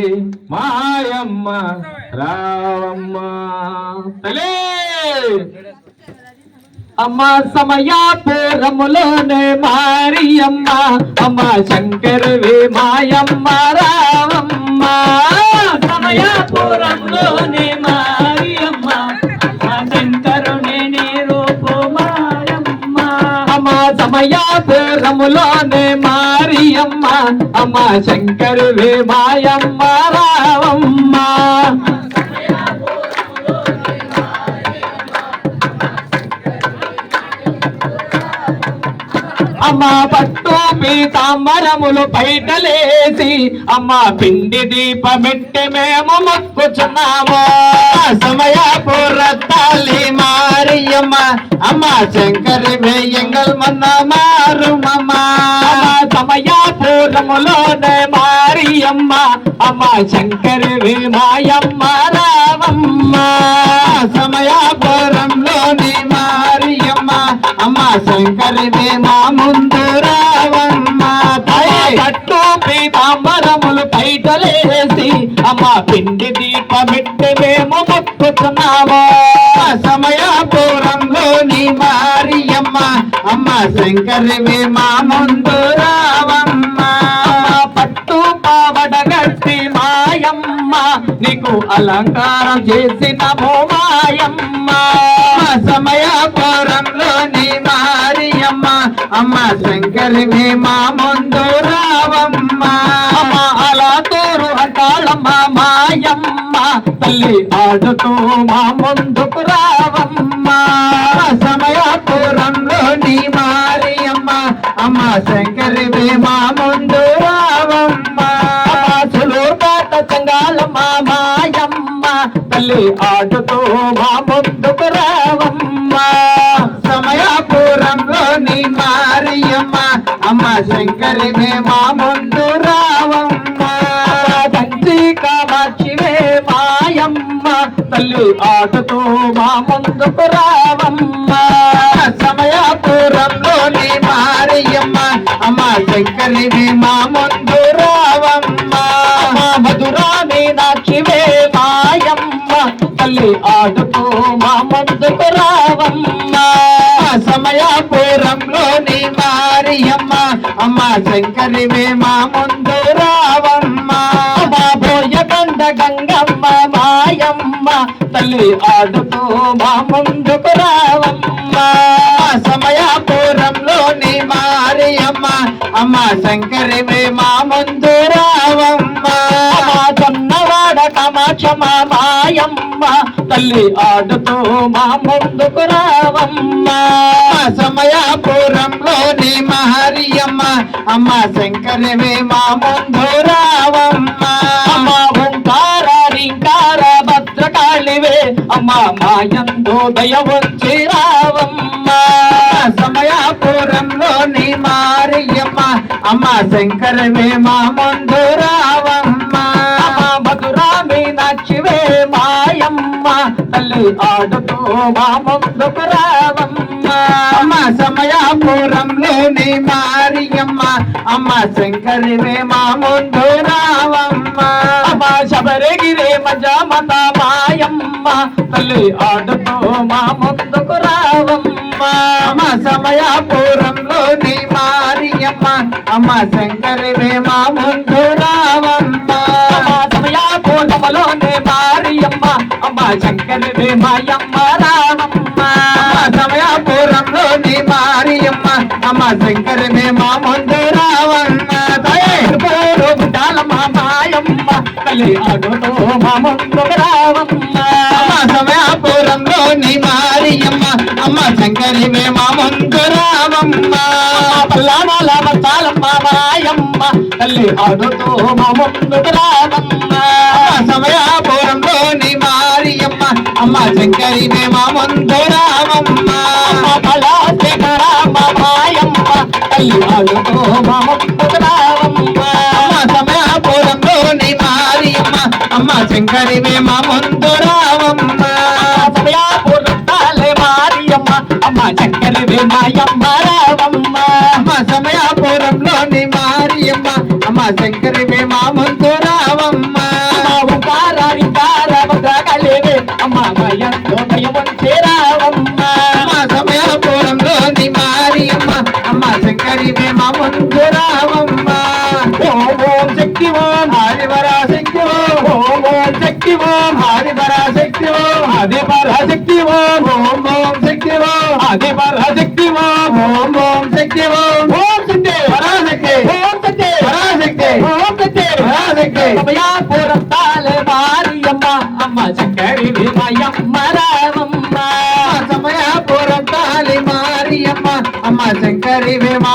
మాయమ్మ రావమ్మ తలే అమ్మ సమయాపురములోనే మారియమ్మ అమ్మ శంకరవే మాయమ్మ రావమ్మ సమయాపురంలోనే మారియమ్మ శంకరునే నీ రూపు మాయమ్మ అమ్మ సమయాపురములోనే మారియమ్మ అమ్మ శంకరవే మాయమ్మ రావమ్మ అమ్మ పట్టు పీతాంబరములు పైటలేసి అమ్మ పిండి దీపమెట్టి మేము మొక్కుచున్నాము సమయపురత్తాలి మారియమ్మ అమ్మ శంకరి వేయంగల్ మన్న మారుమమ్మ సమయపురములోనే మారియమ్మ అమ్మ శంకరి వే మాయమ్మ రావమ్మ సమయపురంలోని మారియమ్మ అమ్మ శంకరి వే మా ముందు రావమ్మ పట్టు పీతాంబరములు పైటలేసి అమ్మ పిండి దీపమెట్టి మేము మొక్కుతున్నాము సమయపురంలోని మారియమ్మ అమ్మ శంకరి వే మా ముందు రావమ్మ పట్టు పావడగట్టి మాయమ్మ నీకు అలంకారం చేసినమో మాయమ్మ సమయపురంలోని మారియమ్మ అమ్మ శంకరి వే మా ముందు రావమ్మ అలా తోరు అంటాళమ్మ మాయమ్మ తల్లి ఆడుతూ మా ముందుకు రావమ్మ సమయపురంలోని మారియమ్మ అమ్మ శంకరి వే మా ముందు రావమ్మ సులుపాట చంగాలమ్మ మాయమ్మ తల్లి ఆడుతూ మా ముందుకు రావమ్మ సమయపురంలోని మారియమ్మ అమ్మ శంకరి వే మా ముందు రావమ్మ కంచి కామాక్షి వే మాయమ్మ తల్లి ఆడుతూ మా ముందుకు రావమ్మ సమయపురంలోని మారియమ్మ అమ్మ శంకరి వే మా ముందు రావమ్మ మధురా మీనాక్షి వే మాయమ్మ తల్లి ఆడుతూ మా ముందుకు రావమ్మ సమయపురంలోని మారియమ్మ అమ్మ శంకరి వే మా ముందు రావమ్మ బోయకొండ గంగమ్మ మాయమ్మ తల్లి ఆడుతూ మా ముందుకు రావమ్మ సమయపురంలోని మారియమ్మ అమ్మ శంకరి వే మా ముందు రావమ్మ జొన్నవాడ కామాక్షమ్మ మాయమ్మ తల్లి ఆడుతూ మా ముందుకు రావమ్మ సమయపురంలోని మారియమ్మ అమ్మ శంకరి వే మా ముందు రావమ్మ ఓంకార రీంకార భద్రకాళివే అమ్మ మాయందు దయ వచ్చి రావమ్మ సమయపురంలోని మారియమ్మ అమ్మ శంకరి వే మా ముందు రావమ్మ మధురా మీనాక్షి వే మాయమ్మ తల్లి ఆడుతూ మా ముందుకు రావమ్మ అమ్మ సమయపురంలోని మారియమ్మ అమ్మ శంకరి వే మా ముందు రావమ్మ శబరిగిరి మజామత మాయమ్మ తల్లి ఆడుతూ మా ముందుకు రావమ్మ సమయపురంలోని మారియమ్మ అమ్మ శంకరి వే మా ముందు రావమ్మ సమయపురములోని మారియమ్మ అమ్మ శంకరి వే మాయమ్మ రావమ్మ సమయపురంలోని మారియమ్మ అమ్మ శంకరి వే మా ముందు రావమ్మ మాయమ్మ తల్లి ఆడుతూ మా ముందుకు రావమ్మ సమయపురంలోని మారియమ్మ అమ్మ శంకరి వే మా ముందు రావమ్మ పల్లామాల వర్తాలమ్మ మాయమ్మ తల్లి ఆడుతూ మా ముందుకు రావమ్మ సమయపురంలోని మారియమ్మ అమ్మ శంకరి వే మా ముందు రావమ్మ పలాశేఖరమ్మ మాయమ్మ తల్లి ఆడుతూ మా ముందుకు రావమ్మ సమయపురంలోని మారియమ్మ అమ్మ శంకరి వే మా ముందు రావమ్మ సమయపురత్తాలి మారియమ్మ అమ్మ శంకరి వే మాయమ్మ రావమ్మ సమయపురంలోని మారియమ్మ అమ్మ శంకరి వే మా ముందు రావమ్మ పరాశక్తి ఓం ఆది పరాశక్తి ఓం ఆది పరాశక్తి ఓం ఓం ఓం శక్తి ఓం ఆది పరాశక్తి ఓం ఓం ఓం శక్తి ఓం ఓం శక్తి పరాశక్తి ఓం శక్తి పరాశక్తి ఓం శక్తి పరాశక్తి సమయాపురతాల మారియమ్మ అమ్మ చక్కరి భీమయమ్మ రామమ్మ సమయాపురతాలి మారియమ్మ అమ్మ శంకరి భీమ